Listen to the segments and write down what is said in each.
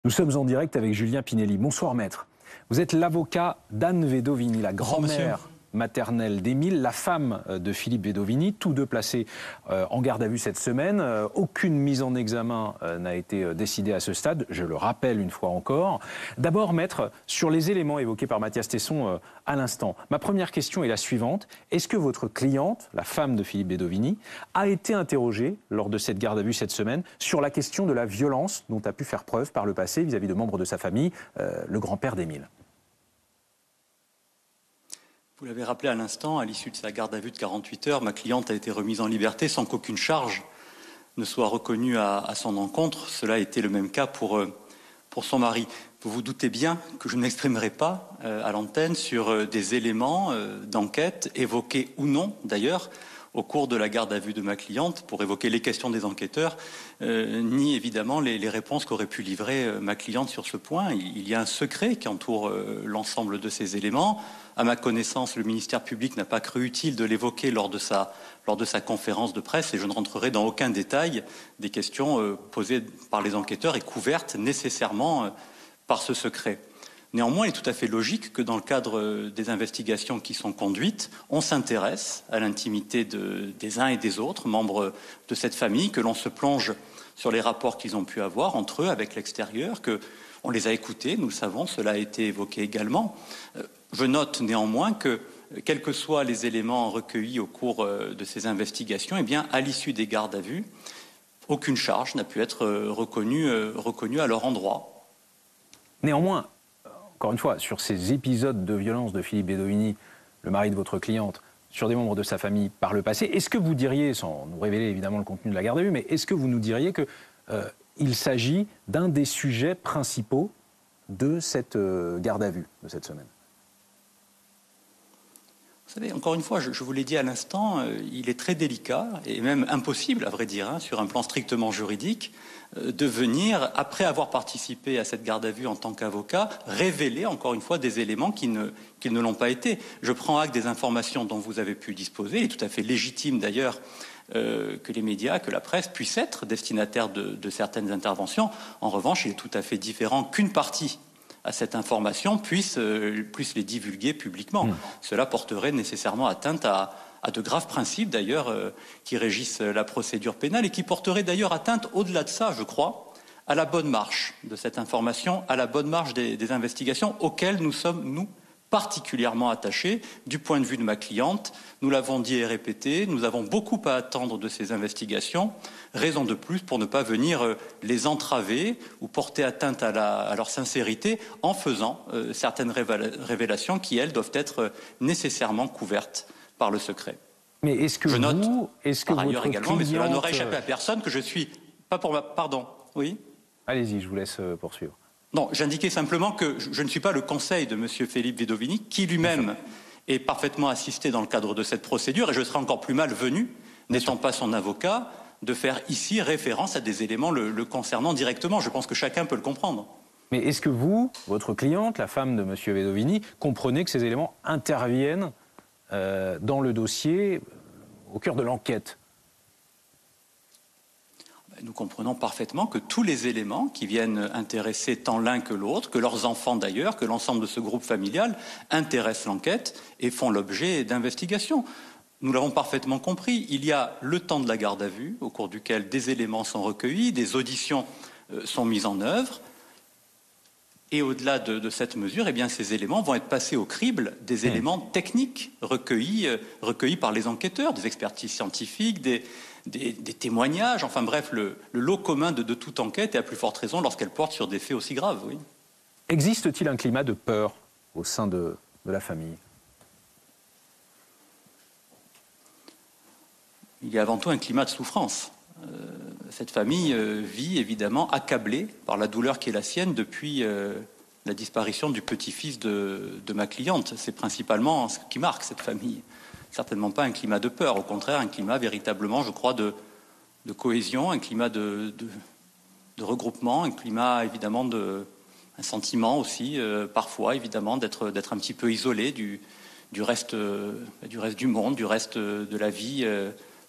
Nous sommes en direct avec Julien Pinelli. Bonsoir maître. Vous êtes l'avocat d'Anne Vedovini, la grand-mère maternelle d'Émile, la femme de Philippe Vedovini, tous deux placés en garde à vue cette semaine. Aucune mise en examen n'a été décidée à ce stade, je le rappelle une fois encore. D'abord, maître, sur les éléments évoqués par Mathias Tesson à l'instant, ma première question est la suivante. Est-ce que votre cliente, la femme de Philippe Vedovini, a été interrogée lors de cette garde à vue cette semaine sur la question de la violence dont a pu faire preuve par le passé vis-à-vis de membres de sa famille, le grand-père d'Émile? Vous l'avez rappelé à l'instant, à l'issue de sa garde à vue de 48 heures, ma cliente a été remise en liberté sans qu'aucune charge ne soit reconnue à son encontre. Cela a été le même cas pour son mari. Vous vous doutez bien que je ne m'exprimerai pas à l'antenne sur des éléments d'enquête, évoqués ou non d'ailleurs, au cours de la garde à vue de ma cliente, pour évoquer les questions des enquêteurs, ni évidemment les réponses qu'aurait pu livrer ma cliente sur ce point. Il y a un secret qui entoure l'ensemble de ces éléments. À ma connaissance, le ministère public n'a pas cru utile de l'évoquer lors de sa conférence de presse, et je ne rentrerai dans aucun détail des questions posées par les enquêteurs et couvertes nécessairement par ce secret. Néanmoins, il est tout à fait logique que dans le cadre des investigations qui sont conduites, on s'intéresse à l'intimité des uns et des autres, membres de cette famille, que l'on se plonge sur les rapports qu'ils ont pu avoir entre eux, avec l'extérieur, qu'on les a écoutés, nous le savons, cela a été évoqué également. Je note néanmoins que, quels que soient les éléments recueillis au cours de ces investigations, eh bien, à l'issue des gardes à vue, aucune charge n'a pu être reconnue à leur endroit. Néanmoins, encore une fois, sur ces épisodes de violence de Philippe Vedovini, le mari de votre cliente, sur des membres de sa famille par le passé, est-ce que vous diriez, sans nous révéler évidemment le contenu de la garde à vue, mais est-ce que vous nous diriez qu'il s'agit d'un des sujets principaux de cette garde à vue de cette semaine? Vous savez, encore une fois, je vous l'ai dit à l'instant, il est très délicat et même impossible, à vrai dire, sur un plan strictement juridique, de venir, après avoir participé à cette garde à vue en tant qu'avocat, révéler encore une fois des éléments qui ne l'ont pas été. Je prends acte des informations dont vous avez pu disposer. Il est tout à fait légitime d'ailleurs que les médias, que la presse puissent être destinataires de certaines interventions. En revanche, il est tout à fait différent qu'une partie à cette information puisse les divulguer publiquement. Cela porterait nécessairement atteinte à de graves principes d'ailleurs qui régissent la procédure pénale et qui porteraient d'ailleurs atteinte, au-delà de ça, je crois, à la bonne marche de cette information, à la bonne marche des investigations auxquelles nous sommes, nous, particulièrement attachés du point de vue de ma cliente. Nous l'avons dit et répété, nous avons beaucoup à attendre de ces investigations, raison de plus pour ne pas venir les entraver ou porter atteinte à leur sincérité en faisant certaines révélations qui, elles, doivent être nécessairement couvertes par le secret. Mais est-ce que je note, par ailleurs également, mais cela n'aurait échappé à cliente... personne, que je suis pas pour ma... Pardon, oui. Allez-y, je vous laisse poursuivre. Non, j'indiquais simplement que je ne suis pas le conseil de M. Philippe Vedovini, qui lui-même est parfaitement assisté dans le cadre de cette procédure, et je serais encore plus malvenu, n'étant pas son avocat, de faire ici référence à des éléments le concernant directement. Je pense que chacun peut le comprendre. Mais est-ce que vous, votre cliente, la femme de M. Vedovini, comprenez que ces éléments interviennent dans le dossier, au cœur de l'enquête? Nous comprenons parfaitement que tous les éléments qui viennent intéresser tant l'un que l'autre, que leurs enfants d'ailleurs, que l'ensemble de ce groupe familial, intéressent l'enquête et font l'objet d'investigations. Nous l'avons parfaitement compris. Il y a le temps de la garde à vue, au cours duquel des éléments sont recueillis, des auditions sont mises en œuvre. Et au-delà de cette mesure, eh bien, ces éléments vont être passés au crible des éléments techniques recueillis par les enquêteurs, des expertises scientifiques, des témoignages, enfin bref, le lot commun de toute enquête, et à plus forte raison lorsqu'elle porte sur des faits aussi graves. Oui. Existe-t-il un climat de peur au sein de la famille? Il y a avant tout un climat de souffrance. Cette famille vit évidemment accablée par la douleur qui est la sienne depuis la disparition du petit-fils de ma cliente. C'est principalement ce qui marque cette famille. Certainement pas un climat de peur, au contraire un climat véritablement, je crois, de cohésion, un climat de regroupement, un climat évidemment un sentiment aussi parfois évidemment d'être un petit peu isolé du reste du monde, du reste de la vie,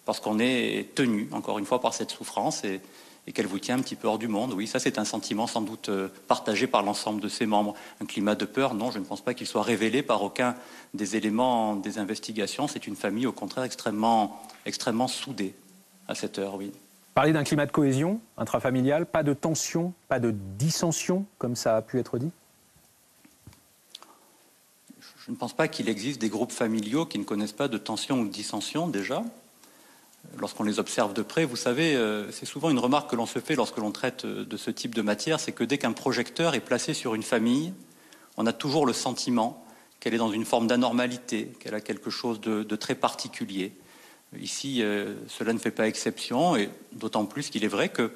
parce qu'on est tenu encore une fois par cette souffrance et et qu'elle vous tient un petit peu hors du monde. Oui, ça c'est un sentiment sans doute partagé par l'ensemble de ses membres. Un climat de peur, non, je ne pense pas qu'il soit révélé par aucun des éléments des investigations. C'est une famille au contraire extrêmement soudée à cette heure, oui. Parler d'un climat de cohésion intrafamiliale, pas de tension, pas de dissension, comme ça a pu être dit? Je ne pense pas qu'il existe des groupes familiaux qui ne connaissent pas de tension ou de dissension déjà. Lorsqu'on les observe de près, vous savez, c'est souvent une remarque que l'on se fait lorsque l'on traite de ce type de matière, c'est que dès qu'un projecteur est placé sur une famille, on a toujours le sentiment qu'elle est dans une forme d'anormalité, qu'elle a quelque chose de très particulier. Ici, cela ne fait pas exception, et d'autant plus qu'il est vrai que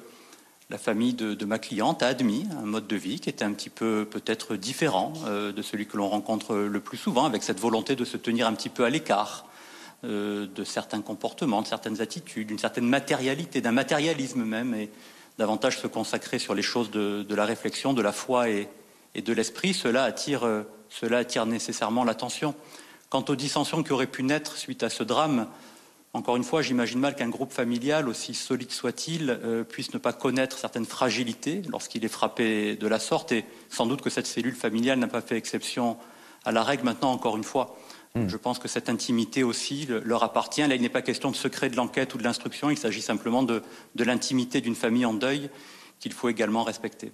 la famille de ma cliente a admis un mode de vie qui était un petit peu peut-être différent de celui que l'on rencontre le plus souvent, avec cette volonté de se tenir un petit peu à l'écart de certains comportements, de certaines attitudes, d'une certaine matérialité, d'un matérialisme même, et davantage se consacrer sur les choses de la réflexion, de la foi et de l'esprit. Cela attire nécessairement l'attention. Quant aux dissensions qui auraient pu naître suite à ce drame, encore une fois, j'imagine mal qu'un groupe familial, aussi solide soit-il, puisse ne pas connaître certaines fragilités lorsqu'il est frappé de la sorte, et sans doute que cette cellule familiale n'a pas fait exception à la règle. Maintenant, encore une fois, je pense que cette intimité aussi leur appartient. Là, il n'est pas question de secret de l'enquête ou de l'instruction, il s'agit simplement de l'intimité d'une famille en deuil qu'il faut également respecter.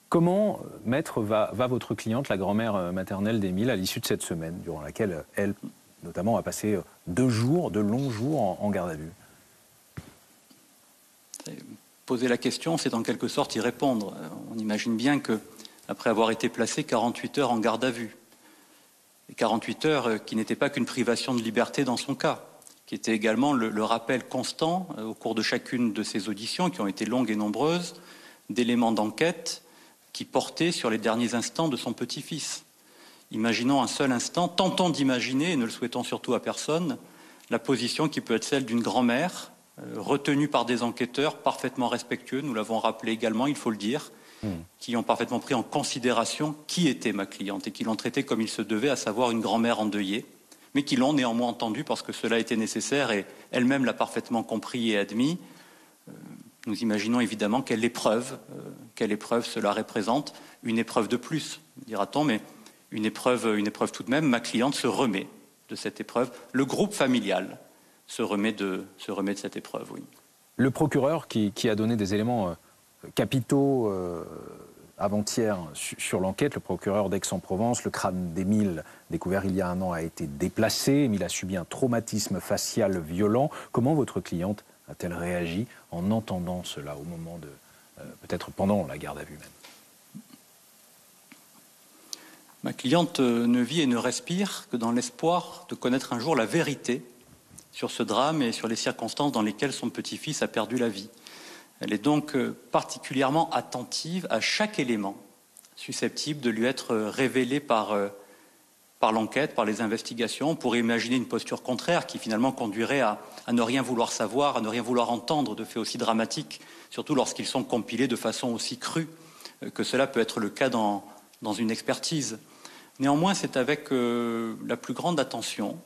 Comment, maître, va votre cliente, la grand-mère maternelle d'Émile, à l'issue de cette semaine, durant laquelle elle, notamment, a passé 2 jours, de longs jours en garde à vue? Poser la question, c'est en quelque sorte y répondre. On imagine bien qu'après avoir été placé 48 heures en garde à vue, et 48 heures qui n'étaient pas qu'une privation de liberté dans son cas, qui était également le rappel constant au cours de chacune de ces auditions, qui ont été longues et nombreuses, d'éléments d'enquête qui portaient sur les derniers instants de son petit-fils. Imaginons un seul instant, tentons d'imaginer, et ne le souhaitons surtout à personne, la position qui peut être celle d'une grand-mère, retenue par des enquêteurs parfaitement respectueux, nous l'avons rappelé également, il faut le dire, qui ont parfaitement pris en considération qui était ma cliente et qui l'ont traitée comme il se devait, à savoir une grand-mère endeuillée, mais qui l'ont néanmoins entendue parce que cela était nécessaire et elle-même l'a parfaitement compris et admis. Nous imaginons évidemment quelle épreuve cela représente, une épreuve de plus, dira-t-on, mais une épreuve tout de même. Ma cliente se remet de cette épreuve. Le groupe familial se remet de cette épreuve, oui. Le procureur qui a donné des éléments capitaux avant-hier sur l'enquête, le procureur d'Aix-en-Provence, le crâne d'Émile, découvert il y a 1 an, a été déplacé. Émile a subi un traumatisme facial violent. Comment votre cliente a-t-elle réagi en entendant cela au moment de, peut-être pendant la garde à vue même? Ma cliente ne vit et ne respire que dans l'espoir de connaître un jour la vérité sur ce drame et sur les circonstances dans lesquelles son petit-fils a perdu la vie. Elle est donc particulièrement attentive à chaque élément susceptible de lui être révélé par l'enquête, par les investigations. On pourrait imaginer une posture contraire qui finalement conduirait à ne rien vouloir savoir, à ne rien vouloir entendre de faits aussi dramatiques, surtout lorsqu'ils sont compilés de façon aussi crue que cela peut être le cas dans une expertise. Néanmoins, c'est avec la plus grande attention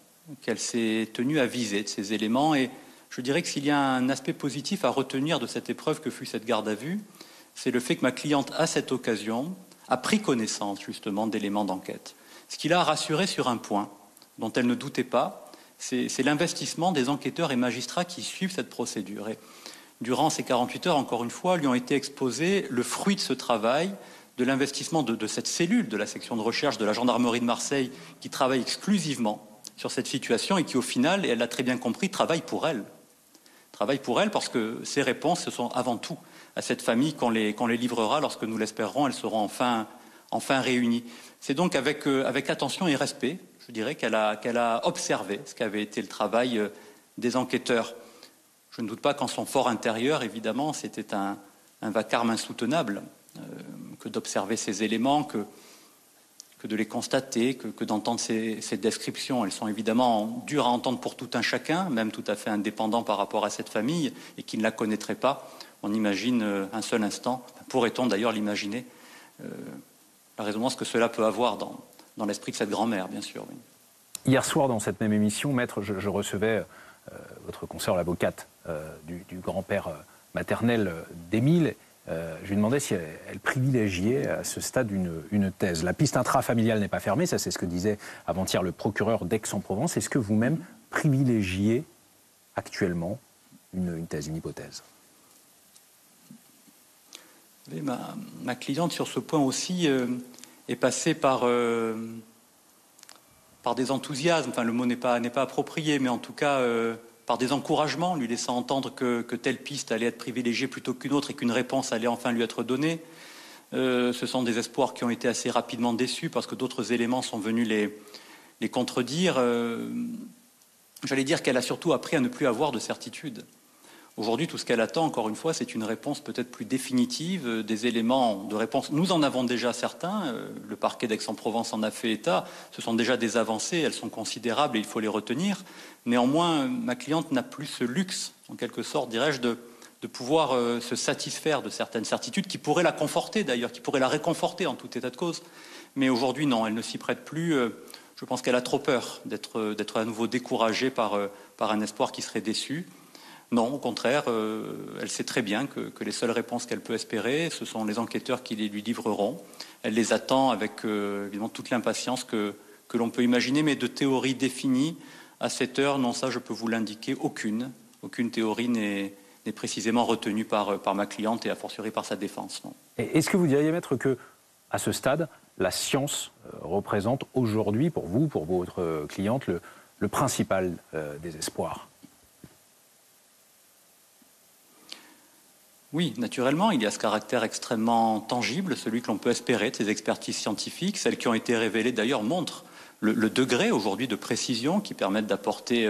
qu'elle s'est tenue à viser de ces éléments, et je dirais que s'il y a un aspect positif à retenir de cette épreuve que fut cette garde à vue, c'est le fait que ma cliente, à cette occasion, a pris connaissance justement d'éléments d'enquête. Ce qui l'a rassurée sur un point dont elle ne doutait pas, c'est l'investissement des enquêteurs et magistrats qui suivent cette procédure. Et durant ces 48 heures, encore une fois, lui ont été exposés le fruit de ce travail, de l'investissement de cette cellule de la section de recherche de la gendarmerie de Marseille qui travaille exclusivement sur cette situation et qui, au final, et elle l'a très bien compris, travaille pour elle. Travaille pour elle parce que ces réponses, ce sont avant tout à cette famille qu'on les livrera lorsque nous l'espérons, elles seront enfin réunies. C'est donc avec attention et respect, je dirais, qu'elle a observé ce qu'avait été le travail des enquêteurs. Je ne doute pas qu'en son fort intérieur, évidemment, c'était un vacarme insoutenable que d'observer ces éléments, que de les constater, que d'entendre ces descriptions. Elles sont évidemment dures à entendre pour tout un chacun, même tout à fait indépendant par rapport à cette famille, et qui ne la connaîtrait pas. On imagine un seul instant, pourrait-on d'ailleurs l'imaginer, la résonance que cela peut avoir dans l'esprit de cette grand-mère, bien sûr. Oui. Hier soir, dans cette même émission, maître, je recevais votre consoeur, l'avocate du grand-père maternelle d'Émile. Je lui demandais si elle privilégiait à ce stade une thèse. La piste intrafamiliale n'est pas fermée, ça c'est ce que disait avant-hier le procureur d'Aix-en-Provence. Est-ce que vous-même privilégiez actuellement une thèse, une hypothèse? Ma cliente sur ce point aussi est passée par des enthousiasmes, enfin le mot n'est pas approprié, mais en tout cas par des encouragements, lui laissant entendre que telle piste allait être privilégiée plutôt qu'une autre et qu'une réponse allait enfin lui être donnée. Ce sont des espoirs qui ont été assez rapidement déçus parce que d'autres éléments sont venus les contredire. J'allais dire qu'elle a surtout appris à ne plus avoir de certitude. Aujourd'hui, tout ce qu'elle attend, encore une fois, c'est une réponse peut-être plus définitive, des éléments de réponse. Nous en avons déjà certains, le parquet d'Aix-en-Provence en a fait état, ce sont déjà des avancées, elles sont considérables et il faut les retenir. Néanmoins, ma cliente n'a plus ce luxe, en quelque sorte, dirais-je, de pouvoir se satisfaire de certaines certitudes qui pourraient la conforter d'ailleurs, qui pourraient la réconforter en tout état de cause. Mais aujourd'hui, non, elle ne s'y prête plus. Je pense qu'elle a trop peur d'être à nouveau découragée par un espoir qui serait déçu. Non, au contraire, elle sait très bien que les seules réponses qu'elle peut espérer, ce sont les enquêteurs qui les lui livreront. Elle les attend avec évidemment toute l'impatience que l'on peut imaginer, mais de théorie définie à cette heure, non, ça je peux vous l'indiquer, aucune théorie n'est précisément retenue par ma cliente et a fortiori par sa défense. Non. Est-ce que vous diriez, maître, que à ce stade, la science représente aujourd'hui, pour vous, pour votre cliente, le principal des espoirs? Oui, naturellement, il y a ce caractère extrêmement tangible, celui que l'on peut espérer de ces expertises scientifiques. Celles qui ont été révélées, d'ailleurs, montrent le degré aujourd'hui de précision qui permettent d'apporter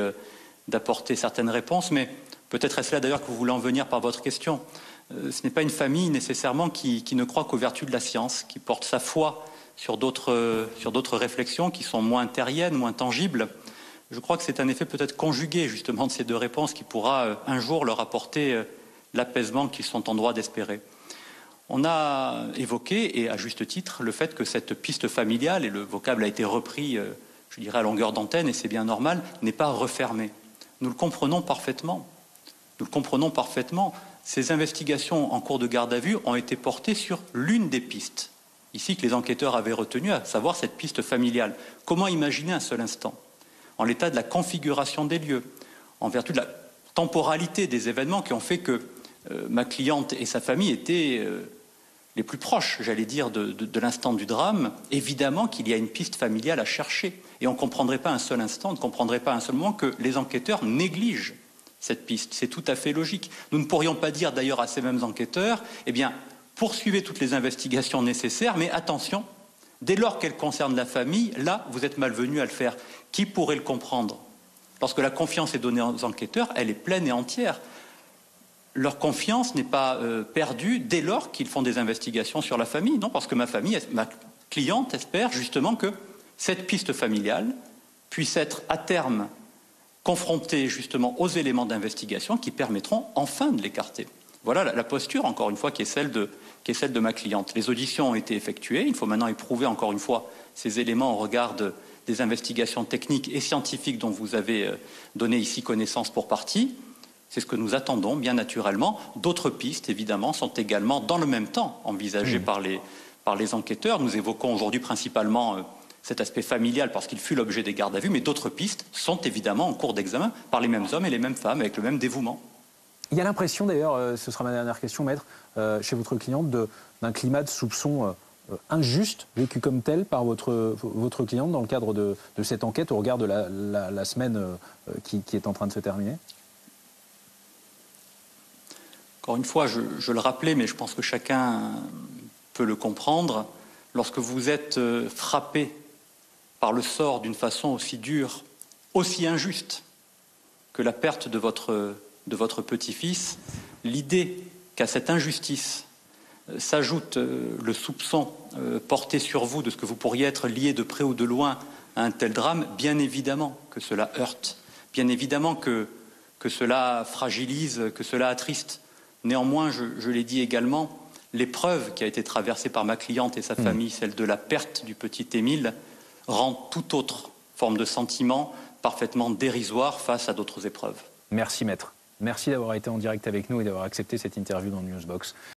certaines réponses. Mais peut-être est-ce là, d'ailleurs, que vous voulez en venir par votre question. Ce n'est pas une famille, nécessairement, qui ne croit qu'aux vertus de la science, qui porte sa foi sur d'autres réflexions qui sont moins terriennes, moins tangibles. Je crois que c'est un effet peut-être conjugué, justement, de ces deux réponses qui pourra un jour leur apporter l'apaisement qu'ils sont en droit d'espérer. On a évoqué, et à juste titre, le fait que cette piste familiale, et le vocable a été repris, je dirais, à longueur d'antenne, et c'est bien normal, n'est pas refermée. Nous le comprenons parfaitement. Ces investigations en cours de garde à vue ont été portées sur l'une des pistes, ici que les enquêteurs avaient retenues, à savoir cette piste familiale. Comment imaginer un seul instant, en l'état de la configuration des lieux, en vertu de la temporalité des événements qui ont fait que ma cliente et sa famille étaient les plus proches, j'allais dire, de l'instant du drame. Évidemment qu'il y a une piste familiale à chercher. Et on ne comprendrait pas un seul instant, on ne comprendrait pas un seul moment que les enquêteurs négligent cette piste. C'est tout à fait logique. Nous ne pourrions pas dire d'ailleurs à ces mêmes enquêteurs, eh bien, poursuivez toutes les investigations nécessaires, mais attention, dès lors qu'elles concernent la famille, là, vous êtes malvenus à le faire. Qui pourrait le comprendre ? Lorsque la confiance est donnée aux enquêteurs, elle est pleine et entière. Leur confiance n'est pas perdue dès lors qu'ils font des investigations sur la famille. Non, parce que ma cliente espère justement que cette piste familiale puisse être à terme confrontée justement aux éléments d'investigation qui permettront enfin de l'écarter. Voilà la posture, encore une fois, qui est celle de ma cliente. Les auditions ont été effectuées. Il faut maintenant éprouver, encore une fois, ces éléments au regard des investigations techniques et scientifiques dont vous avez donné ici connaissance pour partie. C'est ce que nous attendons, bien naturellement. D'autres pistes, évidemment, sont également, dans le même temps, envisagées par les enquêteurs. Nous évoquons aujourd'hui principalement cet aspect familial parce qu'il fut l'objet des gardes à vue, mais d'autres pistes sont évidemment en cours d'examen par les mêmes hommes et les mêmes femmes, avec le même dévouement. Il y a l'impression, d'ailleurs, ce sera ma dernière question, maître, chez votre cliente, d'un climat de soupçon injuste, vécu comme tel par votre cliente dans le cadre de cette enquête au regard de la semaine qui est en train de se terminer? Encore une fois, je le rappelais, mais je pense que chacun peut le comprendre. Lorsque vous êtes frappé par le sort d'une façon aussi dure, aussi injuste que la perte de votre petit-fils, l'idée qu'à cette injustice s'ajoute le soupçon porté sur vous de ce que vous pourriez être lié de près ou de loin à un tel drame, bien évidemment que cela heurte, bien évidemment que cela fragilise, que cela attriste. Néanmoins, je l'ai dit également, l'épreuve qui a été traversée par ma cliente et sa famille, celle de la perte du petit Émile, rend toute autre forme de sentiment parfaitement dérisoire face à d'autres épreuves. Merci, maître. Merci d'avoir été en direct avec nous et d'avoir accepté cette interview dans Newsbox.